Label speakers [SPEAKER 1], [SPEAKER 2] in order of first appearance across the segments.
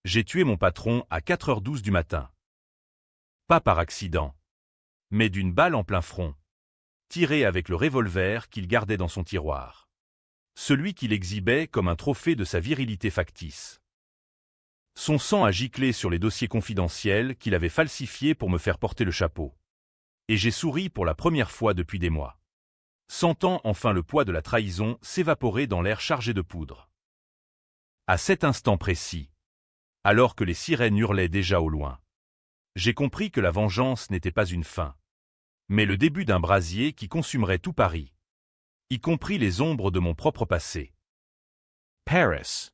[SPEAKER 1] J'ai tué mon patron à 4h12 du matin. Pas par accident, mais d'une balle en plein front, tirée avec le revolver qu'il gardait dans son tiroir. Celui qu'il exhibait comme un trophée de sa virilité factice. Son sang a giclé sur les dossiers confidentiels qu'il avait falsifiés pour me faire porter le chapeau. Et j'ai souri pour la première fois depuis des mois. Sentant enfin le poids de la trahison s'évaporer dans l'air chargé de poudre. À cet instant précis, alors que les sirènes hurlaient déjà au loin, j'ai compris que la vengeance n'était pas une fin, mais le début d'un brasier qui consumerait tout Paris, y compris les ombres de mon propre passé. Paris,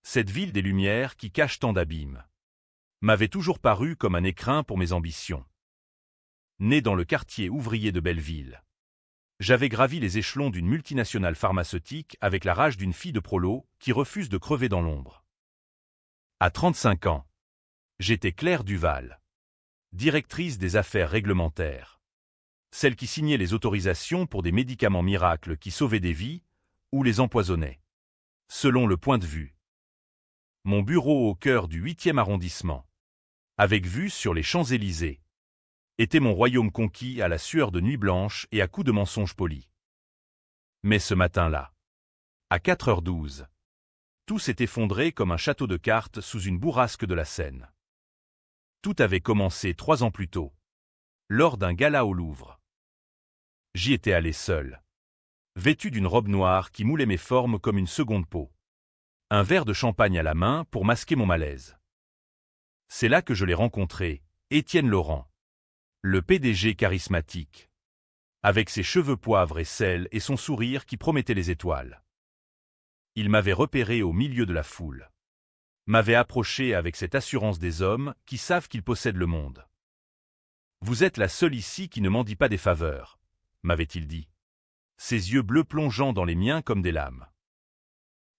[SPEAKER 1] cette ville des Lumières qui cache tant d'abîmes, m'avait toujours paru comme un écrin pour mes ambitions. Né dans le quartier ouvrier de Belleville, j'avais gravi les échelons d'une multinationale pharmaceutique avec la rage d'une fille de prolo qui refuse de crever dans l'ombre. À 35 ans, j'étais Claire Duval, directrice des affaires réglementaires, celle qui signait les autorisations pour des médicaments miracles qui sauvaient des vies ou les empoisonnaient, selon le point de vue. Mon bureau au cœur du 8e arrondissement, avec vue sur les Champs-Élysées, était mon royaume conquis à la sueur de nuit blanche et à coups de mensonges polis. Mais ce matin-là, à 4h12, tout s'est effondré comme un château de cartes sous une bourrasque de la Seine. Tout avait commencé 3 ans plus tôt, lors d'un gala au Louvre. J'y étais allé seul, vêtu d'une robe noire qui moulait mes formes comme une seconde peau. Un verre de champagne à la main pour masquer mon malaise. C'est là que je l'ai rencontré, Étienne Laurent. Le PDG charismatique, avec ses cheveux poivre et sel et son sourire qui promettait les étoiles. Il m'avait repéré au milieu de la foule. M'avait approché avec cette assurance des hommes qui savent qu'ils possèdent le monde. « Vous êtes la seule ici qui ne mendie pas des faveurs », m'avait-il dit, ses yeux bleus plongeant dans les miens comme des lames.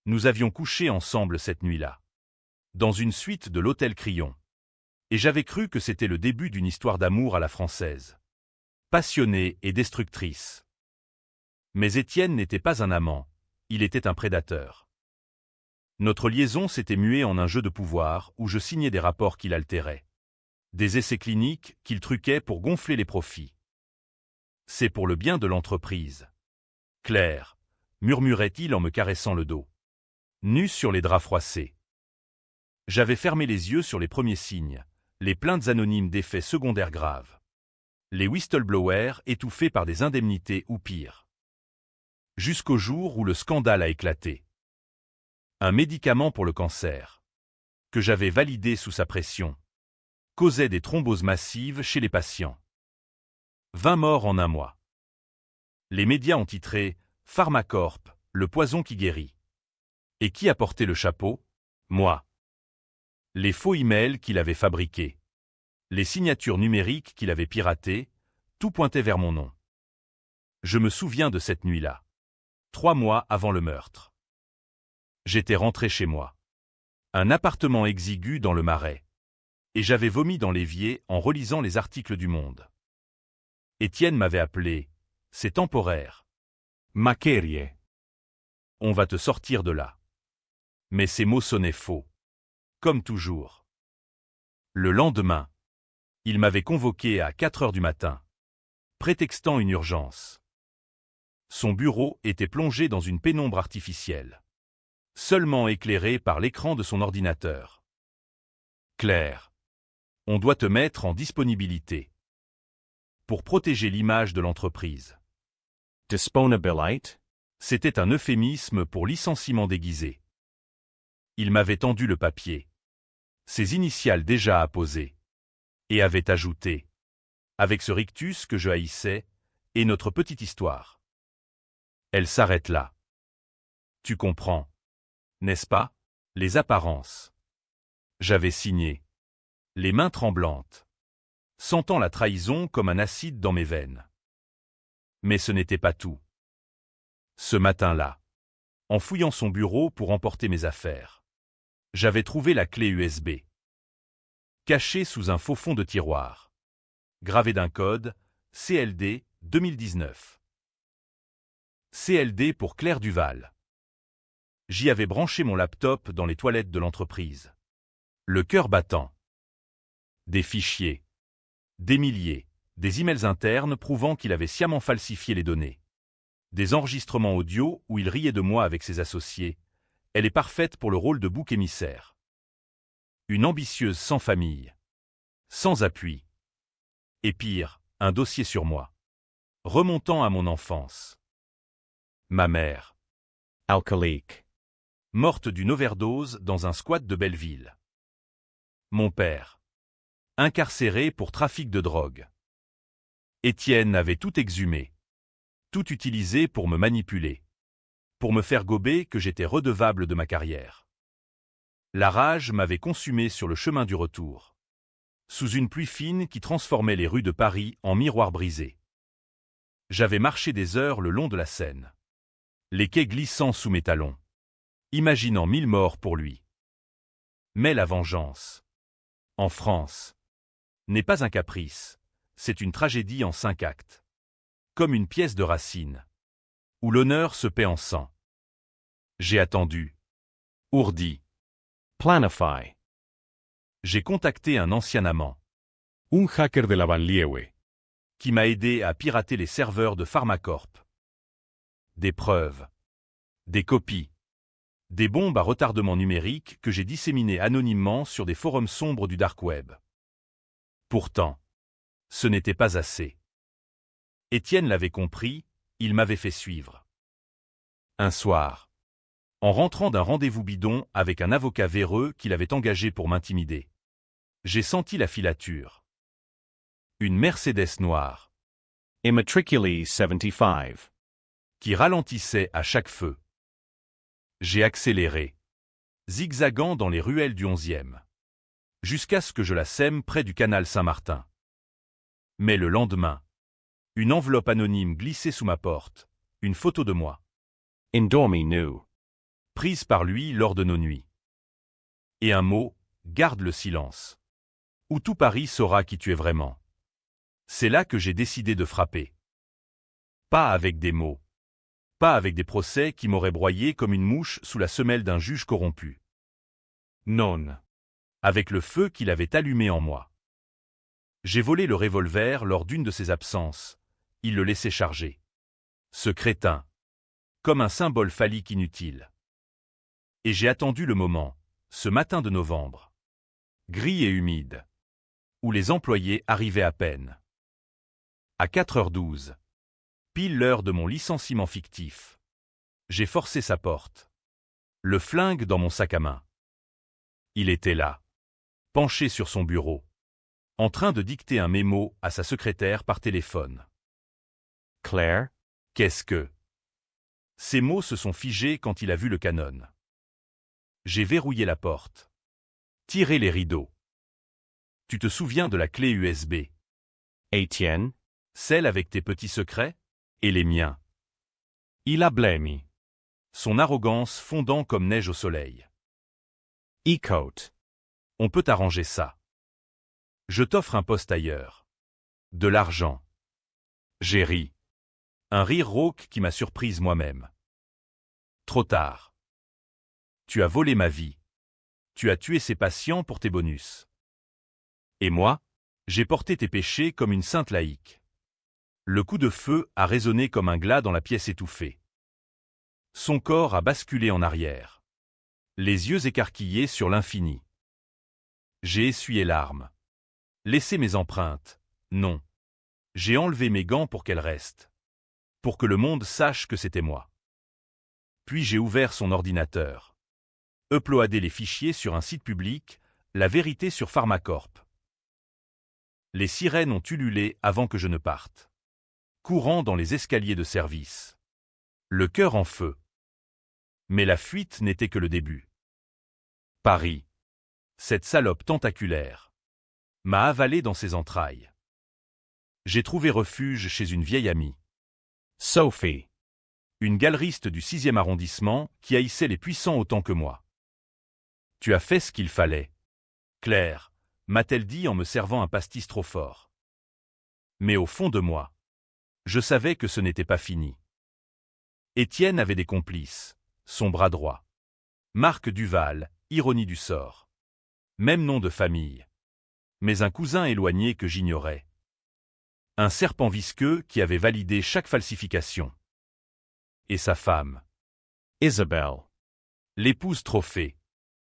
[SPEAKER 1] Nous avions couché ensemble cette nuit-là, dans une suite de l'hôtel Crillon. Et j'avais cru que c'était le début d'une histoire d'amour à la française. Passionnée et destructrice. Mais Étienne n'était pas un amant, il était un prédateur. Notre liaison s'était muée en un jeu de pouvoir où je signais des rapports qu'il altérait. Des essais cliniques qu'il truquait pour gonfler les profits. C'est pour le bien de l'entreprise. Claire, murmurait-il en me caressant le dos. Nu sur les draps froissés. J'avais fermé les yeux sur les premiers signes. Les plaintes anonymes d'effets secondaires graves. Les whistleblowers étouffés par des indemnités ou pire. Jusqu'au jour où le scandale a éclaté. Un médicament pour le cancer, que j'avais validé sous sa pression, causait des thromboses massives chez les patients. 20 morts en un mois. Les médias ont titré « Pharmacorp, le poison qui guérit ». Et qui a porté le chapeau? Moi. Les faux emails qu'il avait fabriqués, les signatures numériques qu'il avait piratées, tout pointait vers mon nom. Je me souviens de cette nuit-là, 3 mois avant le meurtre. J'étais rentré chez moi. Un appartement exigu dans le Marais. Et j'avais vomi dans l'évier en relisant les articles du Monde. Étienne m'avait appelé. C'est temporaire. Maquerie. On va te sortir de là. Mais ces mots sonnaient faux. Comme toujours. Le lendemain, il m'avait convoqué à 4h du matin, prétextant une urgence. Son bureau était plongé dans une pénombre artificielle, seulement éclairé par l'écran de son ordinateur. Claire, on doit te mettre en disponibilité pour protéger l'image de l'entreprise.
[SPEAKER 2] Disponibilite?
[SPEAKER 1] C'était un euphémisme pour licenciement déguisé. Il m'avait tendu le papier, ses initiales déjà apposées, et avait ajouté, avec ce rictus que je haïssais, et notre petite histoire. Elle s'arrête là. Tu comprends, n'est-ce pas, les apparences. J'avais signé, les mains tremblantes, sentant la trahison comme un acide dans mes veines. Mais ce n'était pas tout. Ce matin-là, en fouillant son bureau pour emporter mes affaires, j'avais trouvé la clé USB. Cachée sous un faux fond de tiroir. Gravée d'un code, CLD 2019. CLD pour Claire Duval. J'y avais branché mon laptop dans les toilettes de l'entreprise. Le cœur battant. Des fichiers. Des milliers. Des emails internes prouvant qu'il avait sciemment falsifié les données. Des enregistrements audio où il riait de moi avec ses associés. Elle est parfaite pour le rôle de bouc émissaire. Une ambitieuse sans famille. Sans appui. Et pire, un dossier sur moi. Remontant à mon enfance. Ma mère.
[SPEAKER 2] Alcoolique.
[SPEAKER 1] Morte d'une overdose dans un squat de Belleville. Mon père. Incarcéré pour trafic de drogue. Étienne avait tout exhumé. Tout utilisé pour me manipuler. Pour me faire gober que j'étais redevable de ma carrière. La rage m'avait consumé sur le chemin du retour. Sous une pluie fine qui transformait les rues de Paris en miroirs brisés. J'avais marché des heures le long de la Seine. Les quais glissant sous mes talons. Imaginant 1000 morts pour lui. Mais la vengeance, en France, n'est pas un caprice, c'est une tragédie en 5 actes. Comme une pièce de Racine, où l'honneur se paie en sang. J'ai attendu. Ourdi.
[SPEAKER 2] Planify.
[SPEAKER 1] J'ai contacté un ancien amant.
[SPEAKER 2] Un hacker de la banlieue.
[SPEAKER 1] Qui m'a aidé à pirater les serveurs de Pharmacorp. Des preuves. Des copies. Des bombes à retardement numérique que j'ai disséminées anonymement sur des forums sombres du dark web. Pourtant, ce n'était pas assez. Étienne l'avait compris, il m'avait fait suivre. Un soir, en rentrant d'un rendez-vous bidon avec un avocat véreux qu'il avait engagé pour m'intimider, j'ai senti la filature. Une Mercedes noire.
[SPEAKER 2] Immatriculé 75.
[SPEAKER 1] Qui ralentissait à chaque feu. J'ai accéléré, zigzagant dans les ruelles du 11e, jusqu'à ce que je la sème près du canal Saint-Martin. Mais le lendemain, une enveloppe anonyme glissait sous ma porte, une photo de moi.
[SPEAKER 2] Indomie new.
[SPEAKER 1] Prise par lui lors de nos nuits. Et un mot, garde le silence. Où tout Paris saura qui tu es vraiment. C'est là que j'ai décidé de frapper. Pas avec des mots. Pas avec des procès qui m'auraient broyé comme une mouche sous la semelle d'un juge corrompu. Non. Avec le feu qu'il avait allumé en moi. J'ai volé le revolver lors d'une de ses absences. Il le laissait charger. Ce crétin. Comme un symbole phallique inutile. Et j'ai attendu le moment, ce matin de novembre. Gris et humide. Où les employés arrivaient à peine. À 4h12. Pile l'heure de mon licenciement fictif. J'ai forcé sa porte. Le flingue dans mon sac à main. Il était là, penché sur son bureau, en train de dicter un mémo à sa secrétaire par téléphone.
[SPEAKER 2] Claire.
[SPEAKER 1] Qu'est-ce que... Ces mots se sont figés quand il a vu le canon. J'ai verrouillé la porte. Tiré les rideaux. Tu te souviens de la clé USB?
[SPEAKER 2] Étienne.
[SPEAKER 1] Celle avec tes petits secrets? Et les miens.
[SPEAKER 2] Il a blêmi.
[SPEAKER 1] Son arrogance fondant comme neige au soleil.
[SPEAKER 2] E-coat.
[SPEAKER 1] On peut arranger ça. Je t'offre un poste ailleurs. De l'argent. J'ai ri. Un rire rauque qui m'a surprise moi-même. Trop tard. Tu as volé ma vie. Tu as tué ses patients pour tes bonus. Et moi, j'ai porté tes péchés comme une sainte laïque. Le coup de feu a résonné comme un glas dans la pièce étouffée. Son corps a basculé en arrière. Les yeux écarquillés sur l'infini. J'ai essuyé larmes. Laissé mes empreintes. Non. J'ai enlevé mes gants pour qu'elles restent. Pour que le monde sache que c'était moi. Puis j'ai ouvert son ordinateur. Uploadé les fichiers sur un site public, la vérité sur Pharmacorp. Les sirènes ont ululé avant que je ne parte. Courant dans les escaliers de service. Le cœur en feu. Mais la fuite n'était que le début. Paris. Cette salope tentaculaire. M'a avalé dans ses entrailles. J'ai trouvé refuge chez une vieille amie.
[SPEAKER 2] Sophie.
[SPEAKER 1] Une galeriste du 6e arrondissement qui haïssait les puissants autant que moi. Tu as fait ce qu'il fallait. Claire, m'a-t-elle dit en me servant un pastis trop fort. Mais au fond de moi, je savais que ce n'était pas fini. Étienne avait des complices, son bras droit. Marc Duval, ironie du sort. Même nom de famille. Mais un cousin éloigné que j'ignorais. Un serpent visqueux qui avait validé chaque falsification. Et sa femme.
[SPEAKER 2] Isabel.
[SPEAKER 1] L'épouse trophée.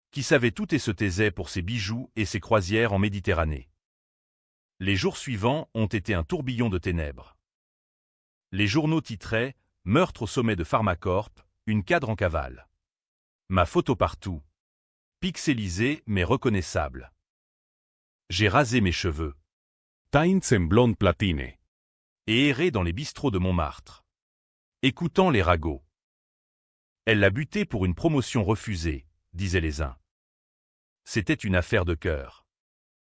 [SPEAKER 1] Qui savait tout et se taisait pour ses bijoux et ses croisières en Méditerranée. Les jours suivants ont été un tourbillon de ténèbres. Les journaux titraient « Meurtre au sommet de Pharmacorp, une cadre en cavale ». Ma photo partout. Pixelisée mais reconnaissable. J'ai rasé mes cheveux.
[SPEAKER 2] Taints en blonde platine.
[SPEAKER 1] Et erré dans les bistrots de Montmartre. Écoutant les ragots. Elle l'a buté pour une promotion refusée, disaient les uns. C'était une affaire de cœur.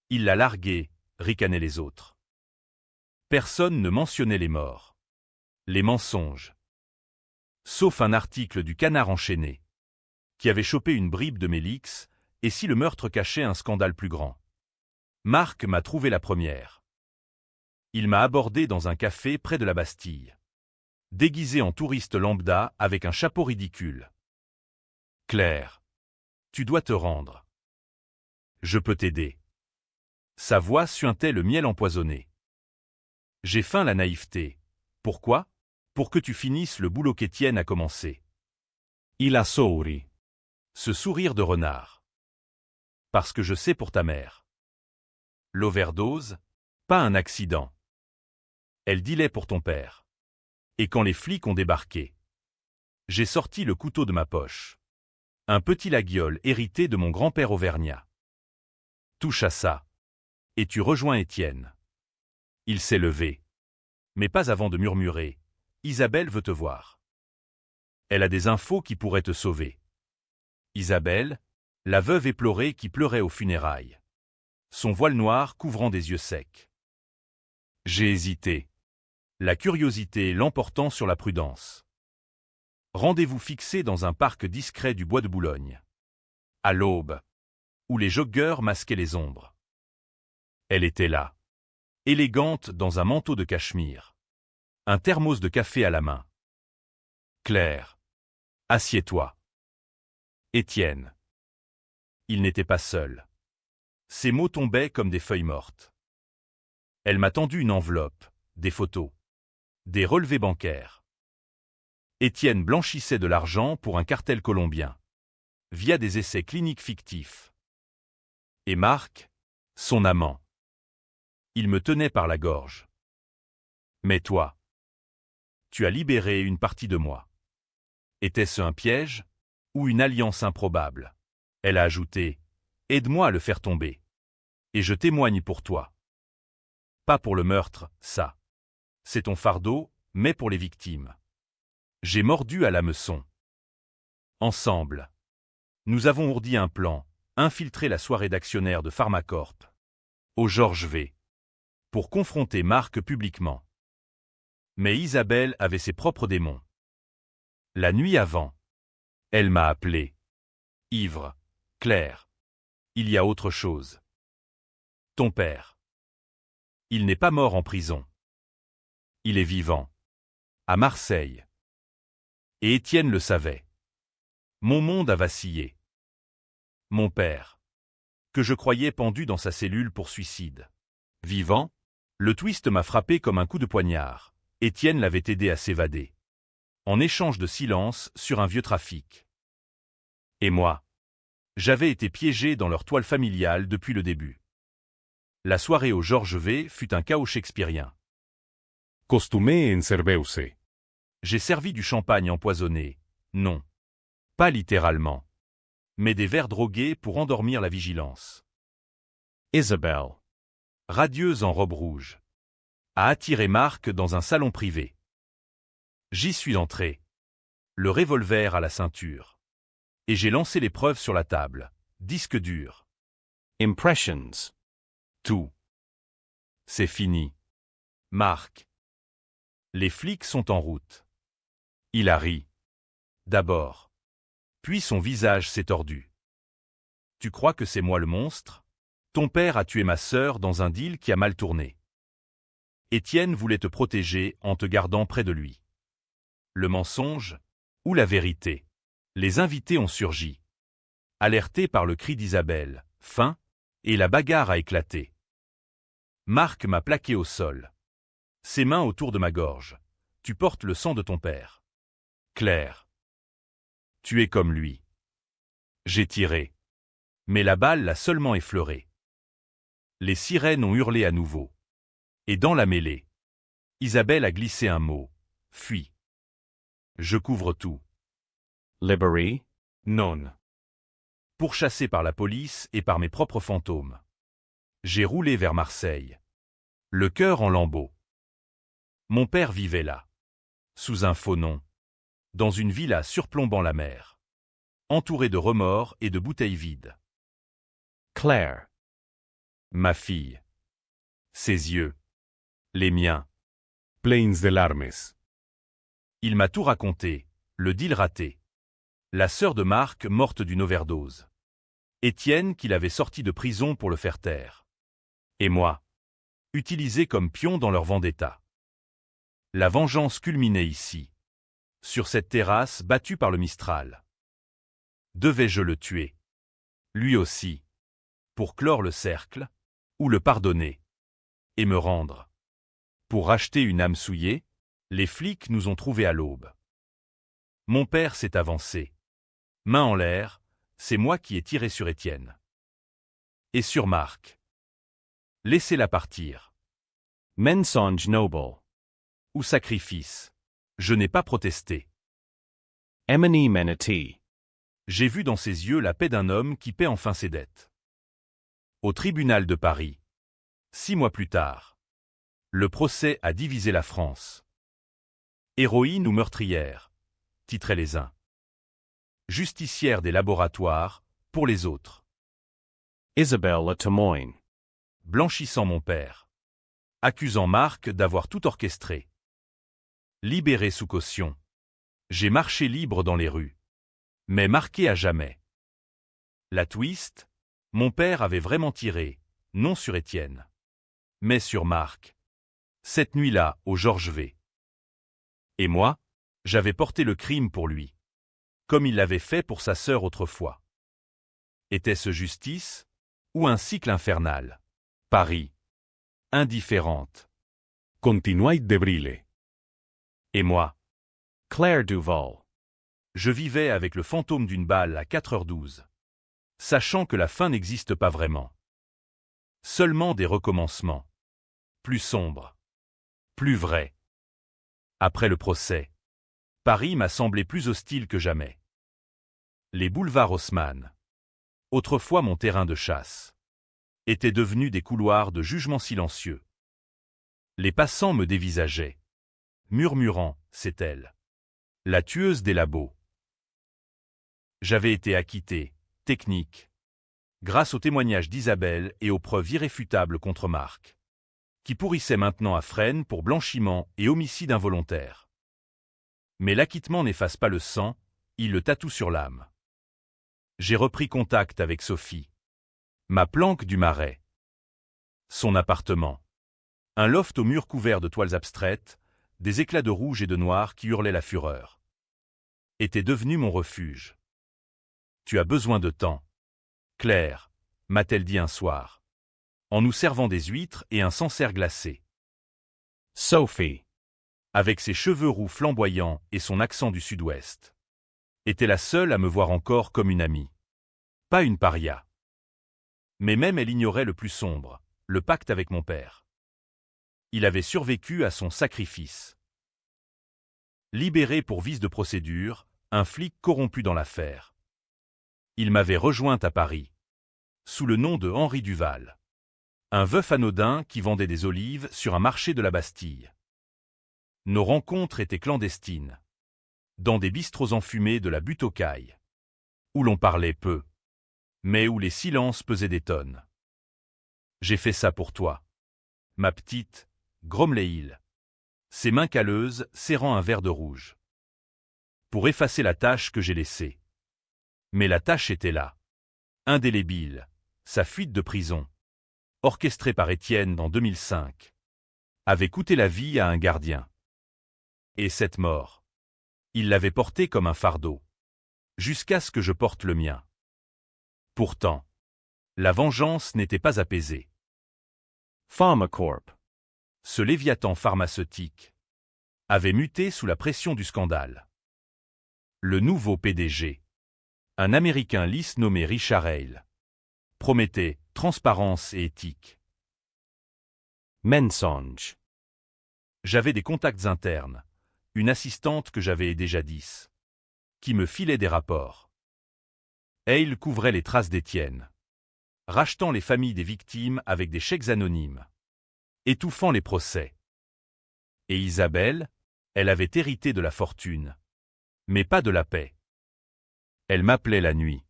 [SPEAKER 1] Il l'a larguée, ricanaient les autres. Personne ne mentionnait les morts. Les mensonges. Sauf un article du Canard enchaîné, qui avait chopé une bribe de Mélix, et si le meurtre cachait un scandale plus grand. Marc m'a trouvé la première. Il m'a abordé dans un café près de la Bastille. Déguisé en touriste lambda avec un chapeau ridicule. Claire. Tu dois te rendre. Je peux t'aider. Sa voix suintait le miel empoisonné. J'ai feint la naïveté. Pourquoi? Pour que tu finisses le boulot qu'Étienne a commencé.
[SPEAKER 2] Il a souri.
[SPEAKER 1] Ce sourire de renard. Parce que je sais pour ta mère. L'overdose, pas un accident. Elle dilait pour ton père. Et quand les flics ont débarqué, j'ai sorti le couteau de ma poche. Un petit laguiole hérité de mon grand-père auvergnat. Touche à ça. Et tu rejoins Étienne. Il s'est levé. Mais pas avant de murmurer. Isabelle veut te voir. Elle a des infos qui pourraient te sauver. Isabelle, la veuve éplorée qui pleurait aux funérailles. Son voile noir couvrant des yeux secs. J'ai hésité. La curiosité l'emportant sur la prudence. Rendez-vous fixé dans un parc discret du bois de Boulogne. À l'aube. Où les joggeurs masquaient les ombres. Elle était là. Élégante dans un manteau de cachemire. Un thermos de café à la main. Claire. Assieds-toi. Étienne. Il n'était pas seul. Ses mots tombaient comme des feuilles mortes. Elle m'a tendu une enveloppe, des photos, des relevés bancaires. Étienne blanchissait de l'argent pour un cartel colombien, via des essais cliniques fictifs. Et Marc, son amant. Il me tenait par la gorge. Mais toi, tu as libéré une partie de moi. Était-ce un piège ou une alliance improbable? Elle a ajouté, aide-moi à le faire tomber. Et je témoigne pour toi. Pas pour le meurtre, ça. C'est ton fardeau, mais pour les victimes. J'ai mordu à l'hameçon. Ensemble. Nous avons ourdi un plan, infiltrer la soirée d'actionnaires de Pharmacorp. Au Georges V. Pour confronter Marc publiquement. Mais Isabelle avait ses propres démons. La nuit avant, elle m'a appelé. Ivre. Claire. Il y a autre chose. Ton père. Il n'est pas mort en prison. Il est vivant. À Marseille. Et Étienne le savait. Mon monde a vacillé. Mon père. Que je croyais pendu dans sa cellule pour suicide. Vivant, le twist m'a frappé comme un coup de poignard. Étienne l'avait aidé à s'évader. En échange de silence sur un vieux trafic. Et moi, j'avais été piégé dans leur toile familiale depuis le début. La soirée au Georges V fut un chaos shakespearien.
[SPEAKER 2] Costumé en serveuse.
[SPEAKER 1] J'ai servi du champagne empoisonné. Non. Pas littéralement. Mais des verres drogués pour endormir la vigilance.
[SPEAKER 2] Isabel.
[SPEAKER 1] Radieuse en robe rouge. A attiré Marc dans un salon privé. J'y suis entré. Le revolver à la ceinture. Et j'ai lancé les preuves sur la table. Disque dur.
[SPEAKER 2] Impressions.
[SPEAKER 1] Tout. C'est fini. Marc. Les flics sont en route. Il a ri. D'abord. Puis son visage s'est tordu. Tu crois que c'est moi le monstre? Ton père a tué ma sœur dans un deal qui a mal tourné. Étienne voulait te protéger en te gardant près de lui. Le mensonge ou la vérité? Les invités ont surgi. Alertés par le cri d'Isabelle, Fin, et la bagarre a éclaté. Marc m'a plaqué au sol. Ses mains autour de ma gorge. Tu portes le sang de ton père. Claire. Tu es comme lui. J'ai tiré. Mais la balle l'a seulement effleuré. Les sirènes ont hurlé à nouveau. Et dans la mêlée, Isabelle a glissé un mot. Fuis. Je couvre tout.
[SPEAKER 2] Liberi? Non.
[SPEAKER 1] Pourchassé par la police et par mes propres fantômes. J'ai roulé vers Marseille. Le cœur en lambeaux. Mon père vivait là. Sous un faux nom. Dans une villa surplombant la mer. Entouré de remords et de bouteilles vides.
[SPEAKER 2] Claire.
[SPEAKER 1] Ma fille. Ses yeux. Les miens.
[SPEAKER 2] Plains d'alarmes.
[SPEAKER 1] Il m'a tout raconté, le deal raté. La sœur de Marc morte d'une overdose. Étienne qui l'avait sorti de prison pour le faire taire. Et moi. Utilisé comme pion dans leur vendetta. La vengeance culminait ici. Sur cette terrasse battue par le Mistral. Devais-je le tuer? Lui aussi. Pour clore le cercle, ou le pardonner. Et me rendre. Pour racheter une âme souillée, les flics nous ont trouvés à l'aube. Mon père s'est avancé. Main en l'air, c'est moi qui ai tiré sur Étienne. Et sur Marc. Laissez-la partir.
[SPEAKER 2] Mensonge noble.
[SPEAKER 1] Ou sacrifice. Je n'ai pas protesté.
[SPEAKER 2] Emini menati.
[SPEAKER 1] J'ai vu dans ses yeux la paix d'un homme qui paie enfin ses dettes. Au tribunal de Paris. 6 mois plus tard. Le procès a divisé la France. Héroïne ou meurtrière, titraient les uns. Justicière des laboratoires, pour les autres.
[SPEAKER 2] Isabelle à Témoin.
[SPEAKER 1] Blanchissant mon père. Accusant Marc d'avoir tout orchestré. Libéré sous caution. J'ai marché libre dans les rues. Mais marqué à jamais. La twist, mon père avait vraiment tiré, non sur Étienne, mais sur Marc. Cette nuit-là, au Georges V. Et moi, j'avais porté le crime pour lui. Comme il l'avait fait pour sa sœur autrefois. Était-ce justice, ou un cycle infernal? Paris. Indifférente.
[SPEAKER 2] Continuait de briller.
[SPEAKER 1] Et moi,
[SPEAKER 2] Claire Duval.
[SPEAKER 1] je vivais avec le fantôme d'une balle à 4h12. Sachant que la fin n'existe pas vraiment. Seulement des recommencements. Plus sombres. Plus vrais. Après le procès, Paris m'a semblé plus hostile que jamais. Les boulevards Haussmann, autrefois mon terrain de chasse, étaient devenus des couloirs de jugement silencieux. Les passants me dévisageaient, murmurant, c'est elle, la tueuse des labos. J'avais été acquitté, technique, grâce aux témoignages d'Isabelle et aux preuves irréfutables contre Marc, qui pourrissait maintenant à Fresnes pour blanchiment et homicide involontaire. Mais l'acquittement n'efface pas le sang, il le tatoue sur l'âme. J'ai repris contact avec Sophie. Ma planque du Marais. Son appartement. Un loft aux murs couverts de toiles abstraites, des éclats de rouge et de noir qui hurlaient la fureur. Était devenu mon refuge. Tu as besoin de temps. Claire, m'a-t-elle dit un soir, en nous servant des huîtres et un Sancerre glacé.
[SPEAKER 2] Sophie.
[SPEAKER 1] Avec ses cheveux roux flamboyants et son accent du sud-ouest. Était la seule à me voir encore comme une amie. Pas une paria. Mais même elle ignorait le plus sombre, le pacte avec mon père. Il avait survécu à son sacrifice. Libéré pour vice de procédure, un flic corrompu dans l'affaire. Il m'avait rejoint à Paris, sous le nom de Henri Duval. Un veuf anodin qui vendait des olives sur un marché de la Bastille. Nos rencontres étaient clandestines, dans des bistrots enfumés de la butte aux cailles, où l'on parlait peu, mais où les silences pesaient des tonnes. J'ai fait ça pour toi, ma petite, grommelait-il, ses mains calleuses serrant un verre de rouge. Pour effacer la tache que j'ai laissée. Mais la tache était là, indélébile, sa fuite de prison, orchestrée par Étienne en 2005, avait coûté la vie à un gardien. Et cette mort, il l'avait portée comme un fardeau, jusqu'à ce que je porte le mien. Pourtant, La vengeance n'était pas apaisée.
[SPEAKER 2] Pharmacorp.
[SPEAKER 1] Ce léviathan pharmaceutique avait muté sous la pression du scandale. Le nouveau PDG, un Américain lisse nommé Richard Hale, promettait transparence et éthique.
[SPEAKER 2] Mensonge.
[SPEAKER 1] J'avais des contacts internes, une assistante que j'avais aidée jadis, qui me filait des rapports. Hale couvrait les traces d'Étienne, rachetant les familles des victimes avec des chèques anonymes, étouffant les procès. Et Isabelle, elle avait hérité de la fortune, mais pas de la paix. Elle m'appelait la nuit.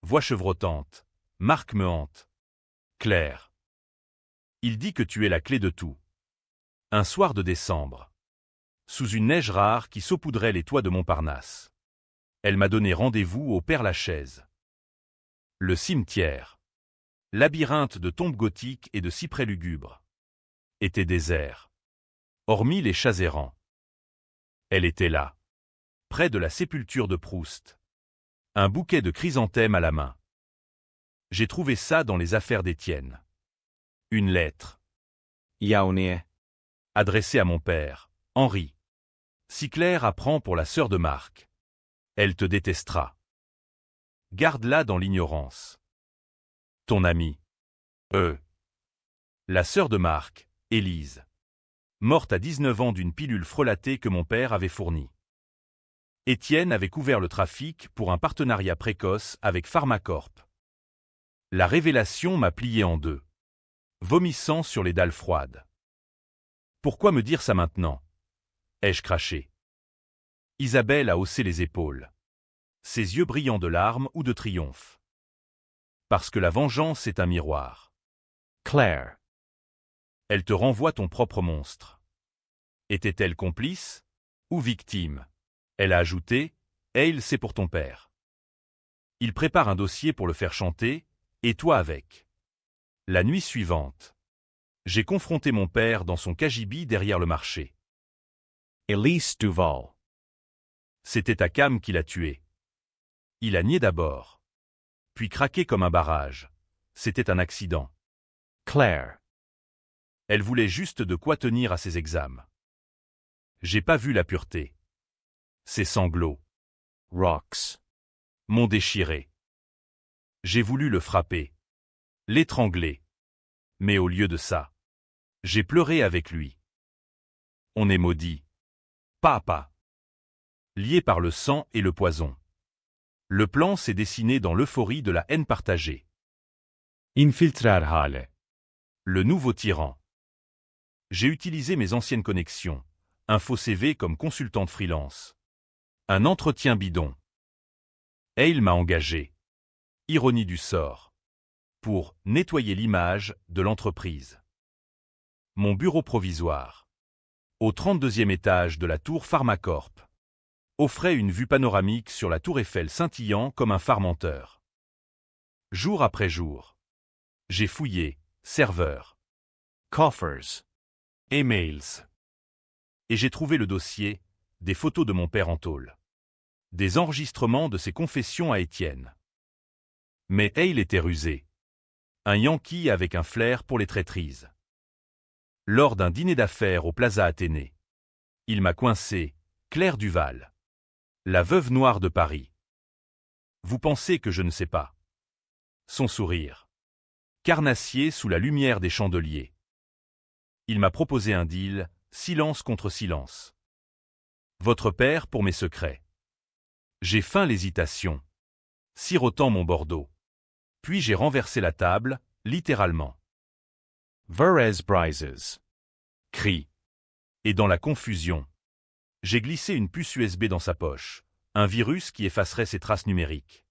[SPEAKER 1] Voix chevrotante, Marc me hante. Claire. Il dit que tu es la clé de tout. Un soir de décembre, sous une neige rare qui saupoudrait les toits de Montparnasse, elle m'a donné rendez-vous au Père-Lachaise. Le cimetière, labyrinthe de tombes gothiques et de cyprès lugubres, était désert, hormis les chats errants. Elle était là, près de la sépulture de Proust, un bouquet de chrysanthèmes à la main. J'ai trouvé ça dans les affaires d'Étienne. Une lettre,
[SPEAKER 2] Yaonie.
[SPEAKER 1] adressée à mon père, Henri. Si Claire apprend pour la sœur de Marc, elle te détestera. Garde-la dans l'ignorance. Ton ami. La sœur de Marc, Élise. Morte à 19 ans d'une pilule frelatée que mon père avait fournie. Étienne avait couvert le trafic pour un partenariat précoce avec Pharmacorp. La révélation m'a plié en deux, vomissant sur les dalles froides. Pourquoi me dire ça maintenant? Ai-je craché? Isabelle a haussé les épaules, ses yeux brillants de larmes ou de triomphe. Parce que la vengeance est un miroir.
[SPEAKER 2] Claire.
[SPEAKER 1] Elle te renvoie ton propre monstre. Était-elle complice ou victime? Elle a ajouté, Hale, c'est pour ton père. Il prépare un dossier pour le faire chanter, et toi avec. La nuit suivante, j'ai confronté mon père dans son cagibi derrière le marché.
[SPEAKER 2] Elise Duval.
[SPEAKER 1] C'était ta Cam qui l'a tué. Il a nié d'abord, puis craqué comme un barrage. C'était un accident.
[SPEAKER 2] Claire.
[SPEAKER 1] Elle voulait juste de quoi tenir à ses examens. J'ai pas vu la pureté. Ses sanglots
[SPEAKER 2] Rocks.
[SPEAKER 1] m'ont déchiré. J'ai voulu le frapper, l'étrangler. Mais au lieu de ça, j'ai pleuré avec lui. On est maudit. Pas à pas. Lié par le sang et le poison. Le plan s'est dessiné dans l'euphorie de la haine partagée.
[SPEAKER 2] Infiltrar hale.
[SPEAKER 1] Le nouveau tyran. J'ai utilisé mes anciennes connexions, un faux CV comme consultante freelance. Un entretien bidon. Hale m'a engagé. Ironie du sort. Pour nettoyer l'image de l'entreprise. Mon bureau provisoire, au 32e étage de la tour Pharmacorp, offrait une vue panoramique sur la tour Eiffel scintillant comme un phare menteur. Jour après jour, j'ai fouillé, serveurs,
[SPEAKER 2] Coffers.
[SPEAKER 1] emails, et j'ai trouvé le dossier, des photos de mon père en tôle, des enregistrements de ses confessions à Étienne. Mais Hale était rusé. Un Yankee avec un flair pour les traîtrises. Lors d'un dîner d'affaires au Plaza Athénée, il m'a coincé, Claire Duval, la veuve noire de Paris. Vous pensez que je ne sais pas? Son sourire. Carnassier sous la lumière des chandeliers. Il m'a proposé un deal, silence contre silence. Votre père pour mes secrets. J'ai feint l'hésitation, sirotant mon Bordeaux. Puis j'ai renversé la table, littéralement.
[SPEAKER 2] Verez Brises.
[SPEAKER 1] Cri. Et dans la confusion, j'ai glissé une puce USB dans sa poche, un virus qui effacerait ses traces numériques.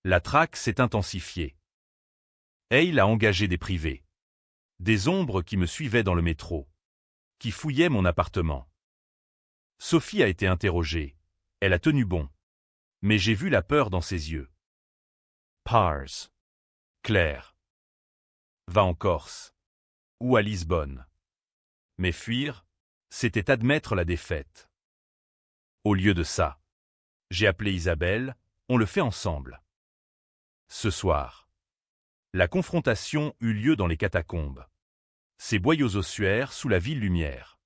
[SPEAKER 1] La traque s'est intensifiée. Hale a engagé des privés. Des ombres qui me suivaient dans le métro, qui fouillaient mon appartement. Sophie a été interrogée. Elle a tenu bon. Mais j'ai vu la peur dans ses yeux.
[SPEAKER 2] Pars.
[SPEAKER 1] Claire. Va en Corse. Ou à Lisbonne. Mais fuir, c'était admettre la défaite. Au lieu de ça, j'ai appelé Isabelle, on le fait ensemble. Ce soir. La confrontation eut lieu dans les catacombes. Ces boyaux ossuaires sous la ville lumière.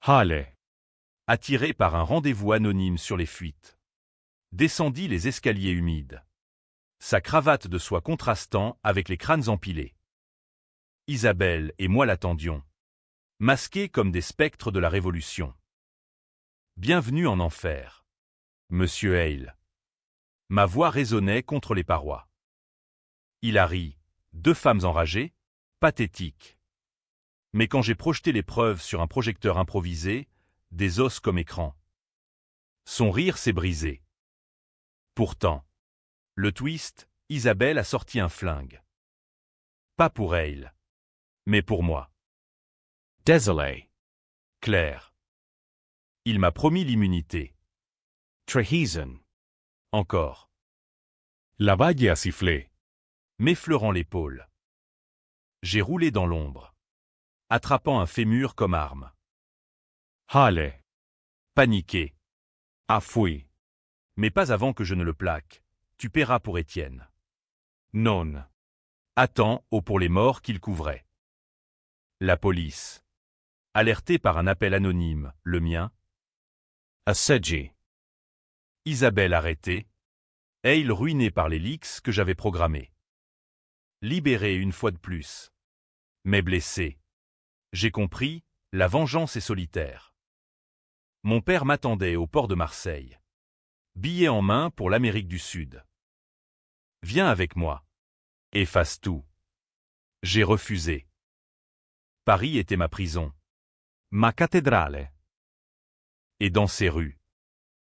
[SPEAKER 2] Hale.
[SPEAKER 1] Attiré par un rendez-vous anonyme sur les fuites. Descendit les escaliers humides. Sa cravate de soie contrastant avec les crânes empilés. Isabelle et moi l'attendions. Masqués comme des spectres de la Révolution. Bienvenue en enfer. Monsieur Hale. Ma voix résonnait contre les parois. Il a ri, deux femmes enragées, pathétiques. Mais quand j'ai projeté les preuves sur un projecteur improvisé, des os comme écran. Son rire s'est brisé. Pourtant, le twist, Isabelle a sorti un flingue. Pas pour Hale, mais pour moi.
[SPEAKER 2] Désolé.
[SPEAKER 1] Claire. Il m'a promis l'immunité.
[SPEAKER 2] Treason.
[SPEAKER 1] Encore.
[SPEAKER 2] La valle a sifflé.
[SPEAKER 1] M'effleurant l'épaule. J'ai roulé dans l'ombre. Attrapant un fémur comme arme.
[SPEAKER 2] Hale.
[SPEAKER 1] Paniqué.
[SPEAKER 2] Afui.
[SPEAKER 1] Mais pas avant que je ne le plaque. Tu paieras pour Étienne.
[SPEAKER 2] Non.
[SPEAKER 1] Attends, pour les morts qu'il couvrait. La police. Alertée par un appel anonyme, le mien.
[SPEAKER 2] Asseggi.
[SPEAKER 1] Isabelle arrêtée. Hale ruiné par les leaks que j'avais programmés. Libéré une fois de plus. Mais blessé. J'ai compris, la vengeance est solitaire. Mon père m'attendait au port de Marseille. Billet en main pour l'Amérique du Sud. Viens avec moi. Efface tout. J'ai refusé. Paris était ma prison.
[SPEAKER 2] Ma cathédrale.
[SPEAKER 1] Et dans ces rues.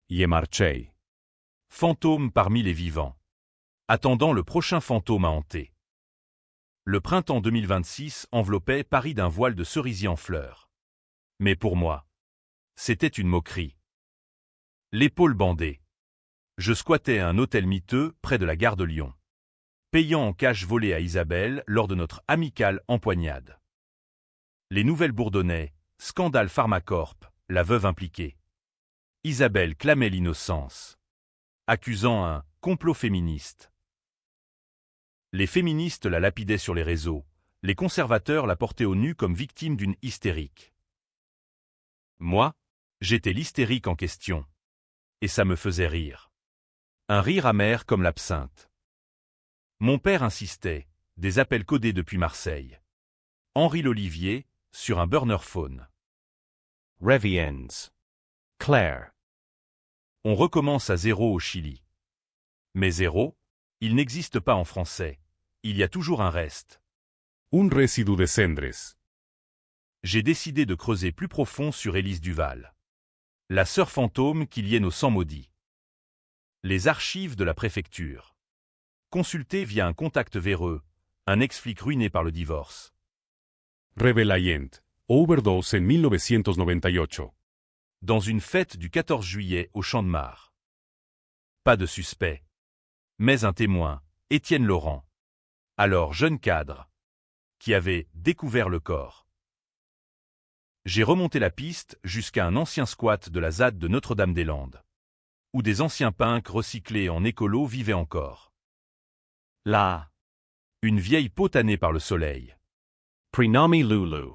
[SPEAKER 2] Ye marchei.
[SPEAKER 1] Fantôme parmi les vivants. Attendant le prochain fantôme à hanter. Le printemps 2026 enveloppait Paris d'un voile de cerisier en fleurs. Mais pour moi, c'était une moquerie. L'épaule bandée. Je squattais un hôtel miteux près de la gare de Lyon. Payant en cash volé à Isabelle lors de notre amicale empoignade. Les nouvelles bourdonnaient, scandale Pharmacorp, la veuve impliquée. Isabelle clamait l'innocence. Accusant un complot féministe. Les féministes la lapidaient sur les réseaux, les conservateurs la portaient au nu comme victime d'une hystérique. Moi, j'étais l'hystérique en question. Et ça me faisait rire. Un rire amer comme l'absinthe. Mon père insistait, des appels codés depuis Marseille. Henri l'Olivier, sur un burner phone.
[SPEAKER 2] Reviens. Claire.
[SPEAKER 1] On recommence à zéro au Chili. Mais zéro, il n'existe pas en français. Il y a toujours un reste.
[SPEAKER 2] Un résidu de cendres.
[SPEAKER 1] J'ai décidé de creuser plus profond sur Élise Duval. La sœur fantôme qui liait nos 100 maudits. Les archives de la préfecture. Consultées via un contact véreux, un ex-flic ruiné par le divorce.
[SPEAKER 2] Revelayent. Overdose en 1998.
[SPEAKER 1] Dans une fête du 14 juillet au Champ de Mars. Pas de suspect. Mais un témoin, Étienne Laurent. Alors jeune cadre. Qui avait découvert le corps. J'ai remonté la piste jusqu'à un ancien squat de la ZAD de Notre-Dame-des-Landes. Où des anciens punks recyclés en écolo vivaient encore.
[SPEAKER 2] Là.
[SPEAKER 1] Une vieille peau tannée par le soleil.
[SPEAKER 2] Prinomi Lulu.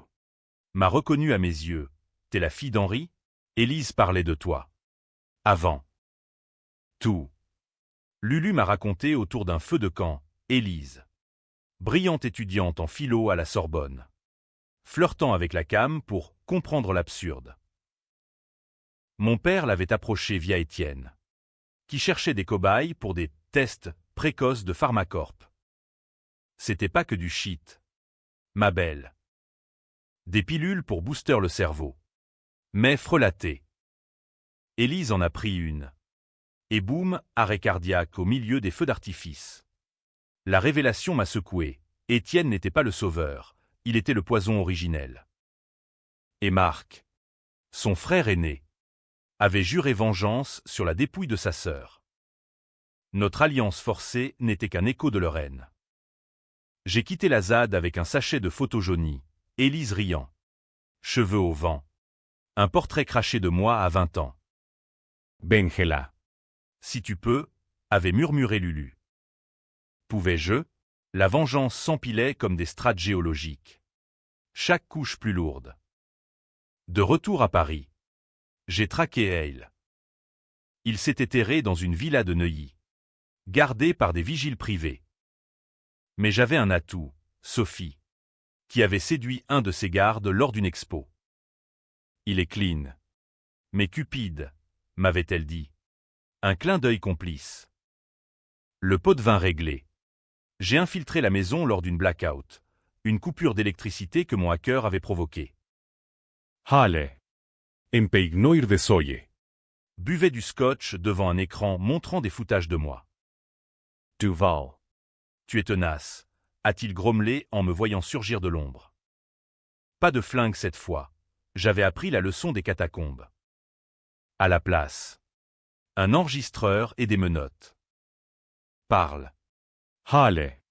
[SPEAKER 1] M'a reconnu à mes yeux. T'es la fille d'Henri? Élise parlait de toi. Avant. Tout. Lulu m'a raconté autour d'un feu de camp, Élise. Brillante étudiante en philo à la Sorbonne. Flirtant avec la cam pour comprendre l'absurde. Mon père l'avait approchée via Étienne. Qui cherchait des cobayes pour des tests précoces de Pharmacorp. C'était pas que du shit. Ma belle. Des pilules pour booster le cerveau. Mais frelatées. Élise en a pris une. Et boum, arrêt cardiaque au milieu des feux d'artifice. La révélation m'a secoué. Étienne n'était pas le sauveur, il était le poison originel. Et Marc, son frère aîné, avait juré vengeance sur la dépouille de sa sœur. Notre alliance forcée n'était qu'un écho de leur haine. J'ai quitté la ZAD avec un sachet de photos jaunies, Élise riant. Cheveux au vent. Un portrait craché de moi à 20 ans.
[SPEAKER 2] Benjela.
[SPEAKER 1] Si tu peux, avait murmuré Lulu. Pouvais-je? La vengeance s'empilait comme des strates géologiques. Chaque couche plus lourde. De retour à Paris, j'ai traqué Hale. Il s'était terré dans une villa de Neuilly, gardée par des vigiles privés. Mais j'avais un atout, Sophie, qui avait séduit un de ses gardes lors d'une expo. Il est clean. Mais cupide, m'avait-elle dit. Un clin d'œil complice. Le pot de vin réglé. J'ai infiltré la maison lors d'une blackout, une coupure d'électricité que mon hacker avait provoquée.
[SPEAKER 2] Hale. Empegnó ir de Soye.
[SPEAKER 1] Buvait du scotch devant un écran montrant des foutages de moi.
[SPEAKER 2] Duval.
[SPEAKER 1] Tu es tenace, a-t-il grommelé en me voyant surgir de l'ombre. Pas de flingue cette fois. J'avais appris la leçon des catacombes. À la place. Un enregistreur et des menottes. Parle.
[SPEAKER 2] Hale.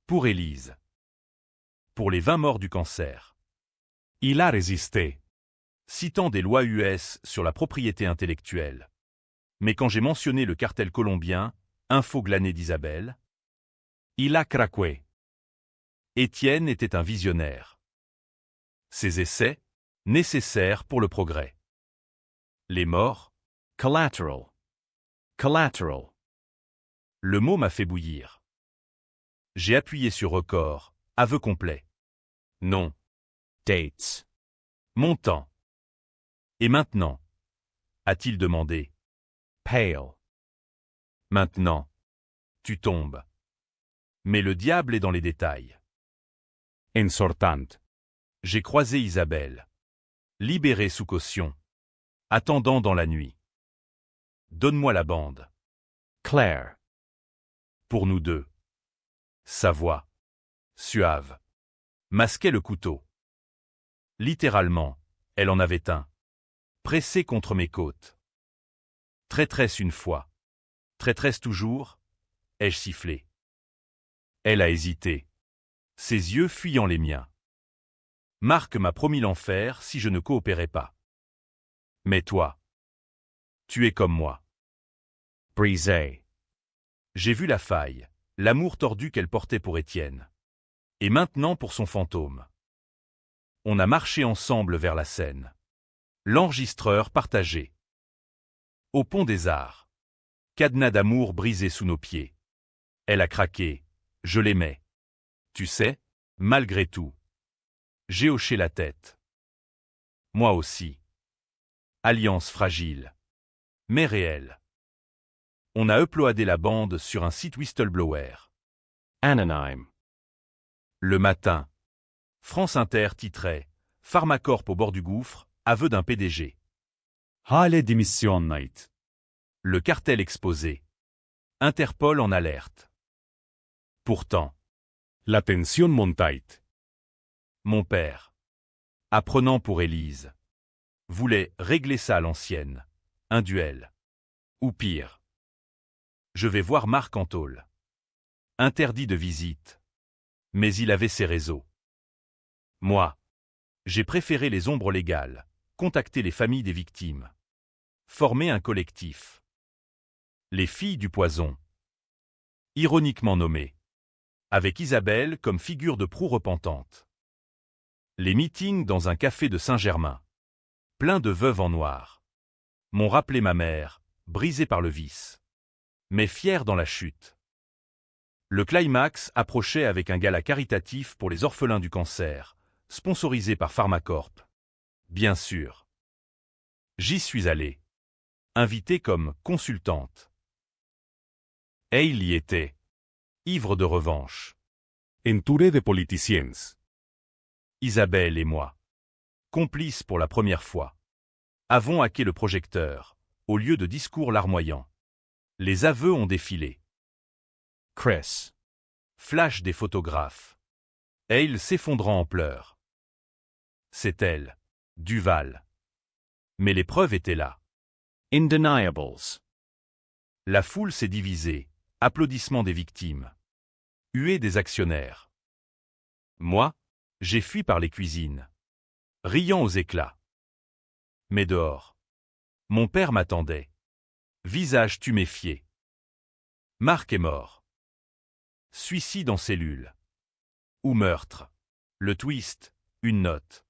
[SPEAKER 1] Pour Élise. Pour les 20 morts du cancer.
[SPEAKER 2] Il a résisté.
[SPEAKER 1] Citant des lois US sur la propriété intellectuelle. Mais quand j'ai mentionné le cartel colombien, info glanée d'Isabelle,
[SPEAKER 2] Il a craqué.
[SPEAKER 1] Étienne était un visionnaire. Ses essais, nécessaires pour le progrès. Les morts,
[SPEAKER 2] Collateral. Collateral.
[SPEAKER 1] le mot m'a fait bouillir. J'ai appuyé sur record, aveu complet. Non.
[SPEAKER 2] Dates.
[SPEAKER 1] Montant. Et maintenant? A-t-il demandé.
[SPEAKER 2] Pale.
[SPEAKER 1] Maintenant. Tu tombes. Mais le diable est dans les détails.
[SPEAKER 2] Ensortant.
[SPEAKER 1] J'ai croisé Isabelle. Libérée sous caution. Attendant dans la nuit. Donne-moi la bande.
[SPEAKER 2] Claire.
[SPEAKER 1] Pour nous deux. Sa voix. Suave. Masquait le couteau. Littéralement, elle en avait un. Pressé contre mes côtes. Traîtresse une fois. Traîtresse toujours, ai-je sifflé. Elle a hésité. Ses yeux fuyant les miens. Marc m'a promis l'enfer si je ne coopérais pas. Mais toi, tu es comme moi.
[SPEAKER 2] Brisé.
[SPEAKER 1] J'ai vu la faille, l'amour tordu qu'elle portait pour Étienne. Et maintenant pour son fantôme. On a marché ensemble vers la Seine. L'enregistreur partagé. Au pont des Arts. Cadenas d'amour brisé sous nos pieds. Elle a craqué, je l'aimais. Tu sais, malgré tout. J'ai hoché la tête. Moi aussi. Alliance fragile. Mais réelle. On a uploadé la bande sur un site whistleblower.
[SPEAKER 2] Anonyme.
[SPEAKER 1] Le matin. France Inter titrait « Pharmacorp au bord du gouffre, aveu d'un PDG ».
[SPEAKER 2] Hale dimissionnait.
[SPEAKER 1] Le cartel exposé. Interpol en alerte. Pourtant,
[SPEAKER 2] La tensión montait.
[SPEAKER 1] mon père, apprenant pour Élise, voulait régler ça à l'ancienne. Un duel. Ou pire. Je vais voir Marc en tôle. Interdit de visite. Mais il avait ses réseaux. Moi, j'ai préféré les ombres légales, contacter les familles des victimes. Former un collectif. Les filles du poison. Ironiquement nommées. Avec Isabelle comme figure de proue repentante. Les meetings dans un café de Saint-Germain. Plein de veuves en noir. M'ont rappelé ma mère, brisée par le vice. Mais fière dans la chute. Le climax approchait avec un gala caritatif pour les orphelins du cancer, sponsorisé par Pharmacorp. Bien sûr. J'y suis allé. Invitée comme consultante. Et il y était. Ivre de revanche.
[SPEAKER 2] Entouré de politiciens.
[SPEAKER 1] Isabelle et moi. Complices pour la première fois. Avons hacké le projecteur, au lieu de discours larmoyants. Les aveux ont défilé.
[SPEAKER 2] Chris.
[SPEAKER 1] Flash des photographes. Hale s'effondrant en pleurs. C'est elle. Duval. Mais les preuves étaient là.
[SPEAKER 2] Indeniables.
[SPEAKER 1] La foule s'est divisée. Applaudissements des victimes. Huées des actionnaires. Moi, j'ai fui par les cuisines. Riant aux éclats. Mais dehors. Mon père m'attendait. Visage tuméfié. Marc est mort. Suicide en cellule. Ou meurtre. Le twist, une note.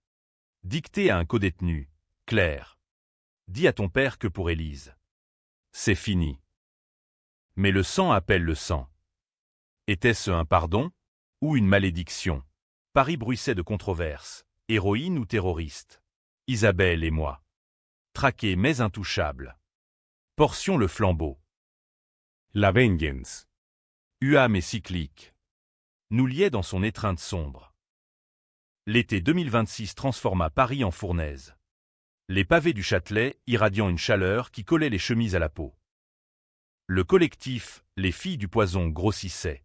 [SPEAKER 1] Dictée à un codétenu, Claire. Dis à ton père que pour Élise. C'est fini. Mais le sang appelle le sang. Était-ce un pardon ou une malédiction? Paris bruissait de controverses. Héroïne ou terroriste? Isabelle et moi. Traqués mais intouchables. Portion le flambeau.
[SPEAKER 2] La vengeance.
[SPEAKER 1] Huam et cyclique. Nous liait dans son étreinte sombre. L'été 2026 transforma Paris en fournaise. Les pavés du Châtelet irradiant une chaleur qui collait les chemises à la peau. Le collectif, les filles du poison, grossissait.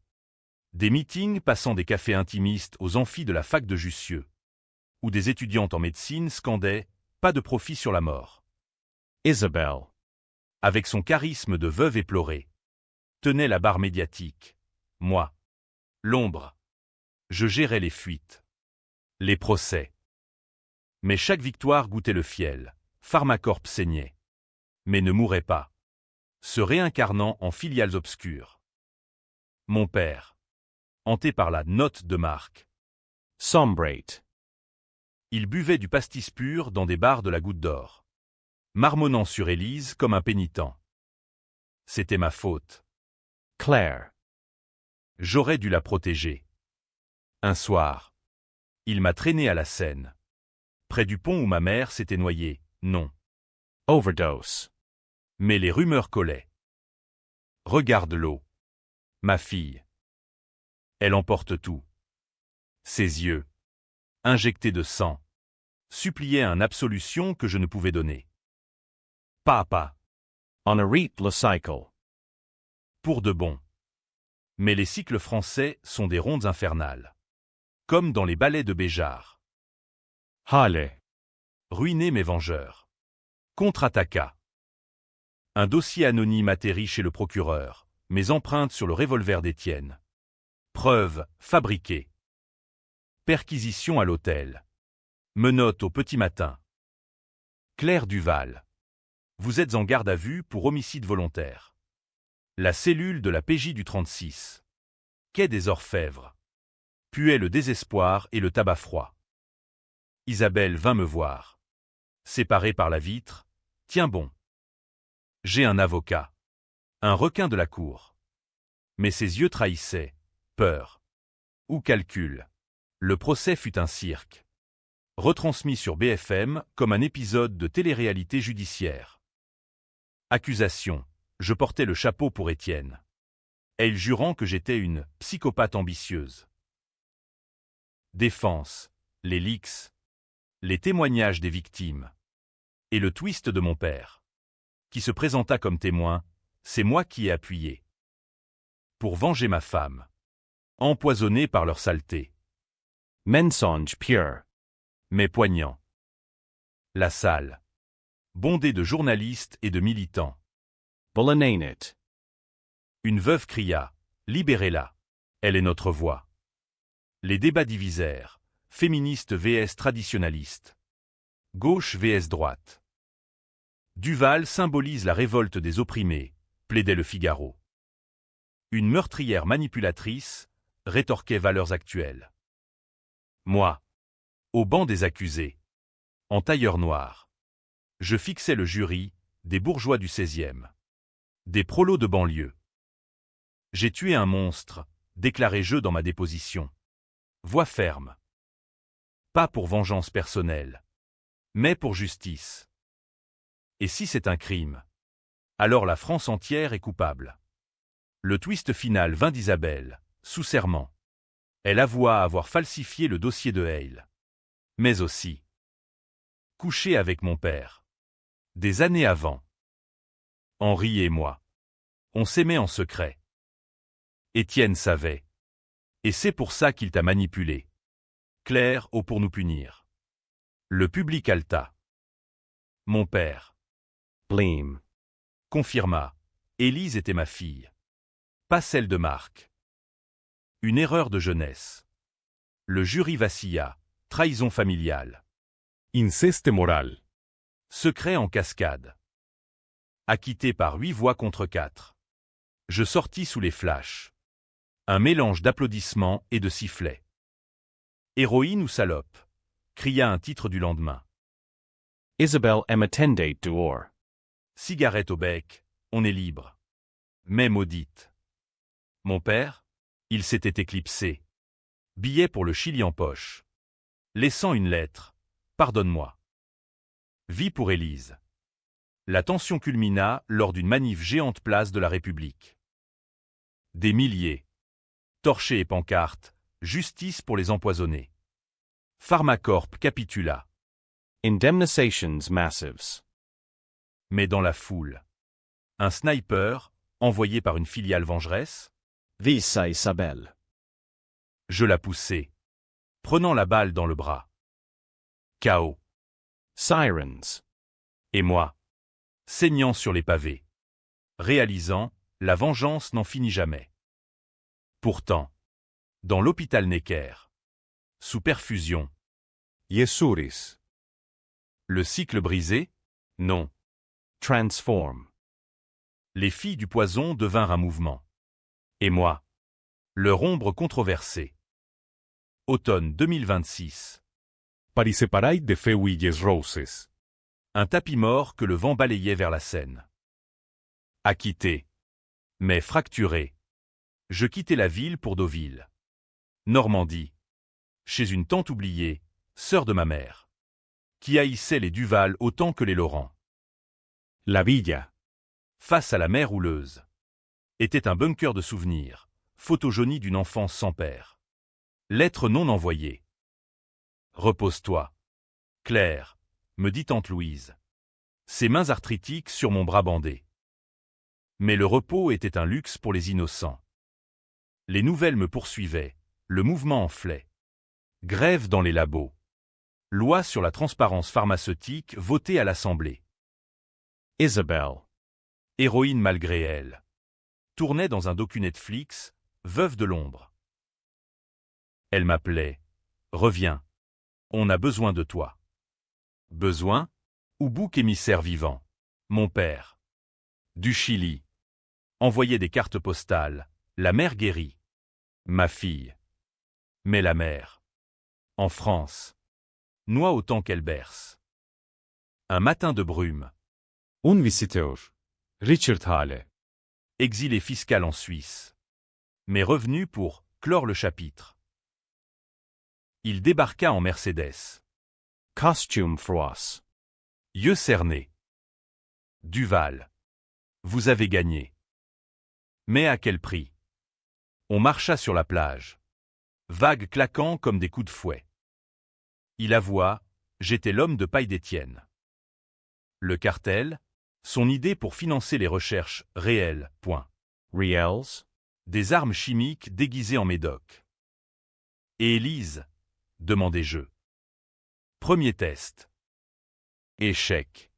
[SPEAKER 1] Des meetings passant des cafés intimistes aux amphis de la fac de Jussieu. Où des étudiantes en médecine scandaient « Pas de profit sur la mort ».
[SPEAKER 2] Isabelle.
[SPEAKER 1] Avec son charisme de veuve éplorée, tenait la barre médiatique. Moi, l'ombre. Je gérais les fuites. Les procès. Mais chaque victoire goûtait le fiel. Pharmacorp saignait. Mais ne mourait pas. Se réincarnant en filiales obscures. Mon père. Hanté par la note de marque.
[SPEAKER 2] Sombrate.
[SPEAKER 1] Il buvait du pastis pur dans des bars de la Goutte d'Or. Marmonnant sur Élise comme un pénitent. C'était ma faute.
[SPEAKER 2] Claire.
[SPEAKER 1] J'aurais dû la protéger. Un soir. Il m'a traîné à la Seine. Près du pont où ma mère s'était noyée, non.
[SPEAKER 2] Overdose.
[SPEAKER 1] Mais les rumeurs collaient. Regarde l'eau. Ma fille. Elle emporte tout. Ses yeux, injectés de sang, suppliaient une absolution que je ne pouvais donner. Papa.
[SPEAKER 2] On a read le cycle.
[SPEAKER 1] Pour de bon. Mais les cycles français sont des rondes infernales. Comme dans les ballets de Béjart.
[SPEAKER 2] Halle.
[SPEAKER 1] Ruiner mes vengeurs. Contre-attaqua. Un dossier anonyme atterrit chez le procureur, mes empreintes sur le revolver d'Étienne. Preuve fabriquée. Perquisition à l'hôtel. Menottes au petit matin. Claire Duval. Vous êtes en garde à vue pour homicide volontaire. La cellule de la PJ du 36. Quai des Orfèvres. Puait le désespoir et le tabac froid. Isabelle vint me voir. Séparée par la vitre, tiens bon. J'ai un avocat. Un requin de la cour. Mais ses yeux trahissaient. Peur. Ou calcul. Le procès fut un cirque. Retransmis sur BFM comme un épisode de télé-réalité judiciaire. Accusation. Je portais le chapeau pour Étienne. Elle jurant que j'étais une psychopathe ambitieuse. Défense. Les leaks. Les témoignages des victimes. Et le twist de mon père. Qui se présenta comme témoin, c'est moi qui ai appuyé. Pour venger ma femme. Empoisonnée par leur saleté.
[SPEAKER 2] Mensonge pure.
[SPEAKER 1] Mais poignant. La salle. Bondée de journalistes et de militants.
[SPEAKER 2] Bullenainit.
[SPEAKER 1] Une veuve cria « Libérez-la. Elle est notre voix ». Les débats divisèrent. Féministes vs traditionnalistes. Gauche vs droite. Duval symbolise la révolte des opprimés, plaidait le Figaro. Une meurtrière manipulatrice, rétorquait valeurs actuelles. Moi, au banc des accusés, en tailleur noir, je fixais le jury, des bourgeois du 16e. Des prolos de banlieue. J'ai tué un monstre, déclarai-je dans ma déposition. Voix ferme. Pas pour vengeance personnelle, mais pour justice. Et si c'est un crime, alors la France entière est coupable. Le twist final vint d'Isabelle, sous serment. Elle avoua avoir falsifié le dossier de Hale. Mais aussi couché avec mon père. Des années avant. Henri et moi. On s'aimait en secret. Étienne savait. Et c'est pour ça qu'il t'a manipulé. Claire, pour nous punir. Le public halta. Mon père.
[SPEAKER 2] Bleem.
[SPEAKER 1] Confirma. Élise était ma fille. Pas celle de Marc. Une erreur de jeunesse. Le jury vacilla. Trahison familiale.
[SPEAKER 2] Inceste moral.
[SPEAKER 1] Secret en cascade. Acquitté par 8 voix contre 4. Je sortis sous les flashs. Un mélange d'applaudissements et de sifflets. Héroïne ou salope? Cria un titre du lendemain.
[SPEAKER 2] Isabel Ematendate Duor.
[SPEAKER 1] Cigarette au bec, on est libre. Mais maudite. Mon père? Il s'était éclipsé. Billet pour le Chili en poche. Laissant une lettre. Pardonne-moi. Vie pour Élise. La tension culmina lors d'une manif géante place de la République. Des milliers. Torchés et pancartes, justice pour les empoisonnés. Pharmacorp capitula.
[SPEAKER 2] Indemnizations massives.
[SPEAKER 1] Mais dans la foule. Un sniper, envoyé par une filiale vengeresse.
[SPEAKER 2] Visa Isabel.
[SPEAKER 1] Je la poussai. Prenant la balle dans le bras. Chaos.
[SPEAKER 2] Sirens.
[SPEAKER 1] Et moi. Saignant sur les pavés. Réalisant, la vengeance n'en finit jamais. Pourtant. Dans l'hôpital Necker. Sous perfusion.
[SPEAKER 2] Yesuris.
[SPEAKER 1] Le cycle brisé? Non.
[SPEAKER 2] Transform.
[SPEAKER 1] Les filles du poison devinrent un mouvement. Et moi. Leur ombre controversée. Automne 2026.
[SPEAKER 2] Pariseparai de feuilles roses.
[SPEAKER 1] Un tapis mort que le vent balayait vers la Seine. Acquitté. Mais fracturé. Je quittai la ville pour Deauville. Normandie. Chez une tante oubliée, sœur de ma mère. Qui haïssait les Duval autant que les Laurent.
[SPEAKER 2] La Villa.
[SPEAKER 1] Face à la mer houleuse. Était un bunker de souvenirs, photo jaunie d'une enfance sans père. Lettre non envoyée. Repose-toi. Claire, me dit tante Louise. Ses mains arthritiques sur mon bras bandé. Mais le repos était un luxe pour les innocents. Les nouvelles me poursuivaient, le mouvement enflait. Grève dans les labos. Loi sur la transparence pharmaceutique votée à l'Assemblée.
[SPEAKER 2] Isabel.
[SPEAKER 1] Héroïne malgré elle. Tournait dans un docu Netflix, veuve de l'ombre. Elle m'appelait. Reviens. On a besoin de toi. Besoin? Ou bouc émissaire vivant? Mon père. Du Chili. Envoyait des cartes postales. La mère guérit. Ma fille. Mais la mère. En France. Noie autant qu'elle berce. Un matin de brume.
[SPEAKER 2] Un visiteur. Richard Hale.
[SPEAKER 1] Exilé fiscal en Suisse. Mais revenu pour clore le chapitre. Il débarqua en Mercedes.
[SPEAKER 2] Costume froisse.
[SPEAKER 1] Yeux cernés. Duval. Vous avez gagné. Mais à quel prix? On marcha sur la plage. Vagues claquant comme des coups de fouet. Il avoua, j'étais l'homme de paille d'Étienne. Le cartel, son idée pour financer les recherches réelles, point.
[SPEAKER 2] Riels.
[SPEAKER 1] Des armes chimiques déguisées en médoc. Et Élise? Demandai-je. Premier test. Échec.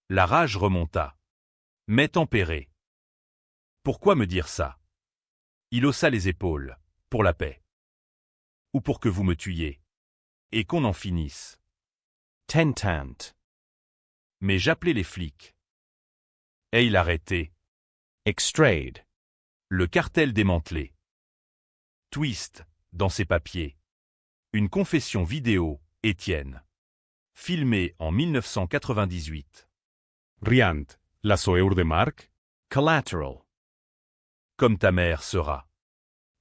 [SPEAKER 1] La rage remonta. Mais tempérée. Pourquoi me dire ça? Il haussa les épaules. Pour la paix. Ou pour que vous me tuiez. Et qu'on en finisse.
[SPEAKER 2] Tentant.
[SPEAKER 1] Mais j'appelai les flics. Et il arrêtait.
[SPEAKER 2] Extrade.
[SPEAKER 1] Le cartel démantelé. Twist, dans ses papiers. Une confession vidéo, Étienne. Filmée en 1998.
[SPEAKER 2] Riant. La soeur de Marc. Collateral.
[SPEAKER 1] Comme ta mère sera.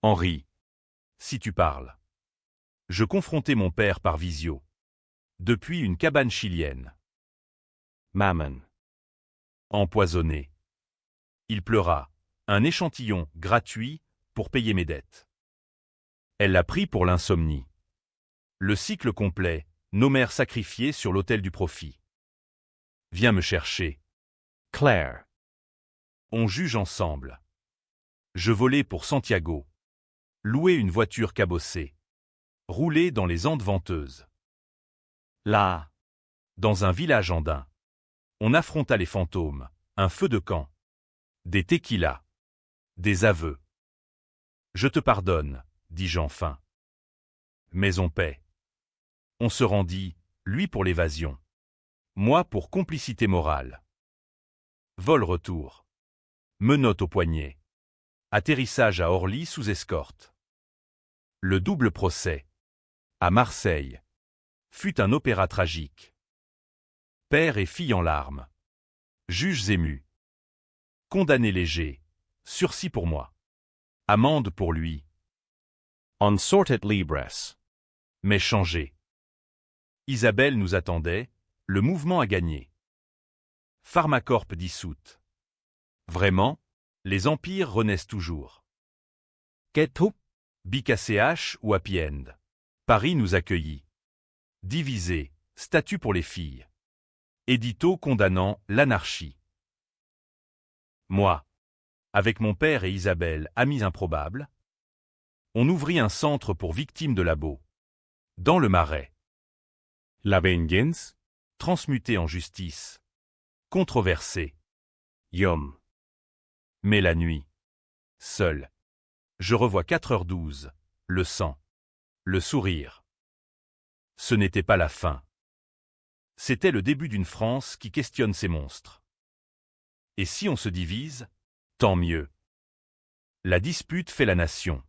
[SPEAKER 1] Henri. Si tu parles. Je confrontai mon père par visio. Depuis une cabane chilienne.
[SPEAKER 2] Mammon.
[SPEAKER 1] Empoisonné. Il pleura. Un échantillon gratuit pour payer mes dettes. Elle l'a pris pour l'insomnie. Le cycle complet, nos mères sacrifiées sur l'autel du profit. Viens me chercher.
[SPEAKER 2] Claire.
[SPEAKER 1] On juge ensemble. Je volai pour Santiago. Louer une voiture cabossée. Rouler dans les Andes venteuses. Là, dans un village andin, on affronta les fantômes, un feu de camp. Des tequilas. Des aveux. Je te pardonne, dis-je enfin. Mais on paie. On se rendit, lui pour l'évasion. Moi pour complicité morale. Vol retour. Menottes au poignet. Atterrissage à Orly sous escorte. Le double procès. À Marseille. Fut un opéra tragique. Père et fille en larmes. Juges émus. Condamné léger. Sursis pour moi. Amende pour lui.
[SPEAKER 2] Unsorted libres.
[SPEAKER 1] Mais changé. Isabelle nous attendait, le mouvement a gagné. Pharmacorp dissoute. Vraiment, les empires renaissent toujours.
[SPEAKER 3] Kết thúc.
[SPEAKER 1] BKCH ou Happy End. Paris nous accueillit. Divisé, statut pour les filles. Édito condamnant l'anarchie. Moi, avec mon père et Isabelle, amis improbables, on ouvrit un centre pour victimes de labo. Dans le Marais.
[SPEAKER 2] La vengeance.
[SPEAKER 1] Transmuté en justice. Controversé.
[SPEAKER 2] Yom.
[SPEAKER 1] Mais la nuit. Seul. Je revois 4h12. Le sang. Le sourire. Ce n'était pas la fin. C'était le début d'une France qui questionne ses monstres. Et si on se divise, tant mieux. La dispute fait la nation.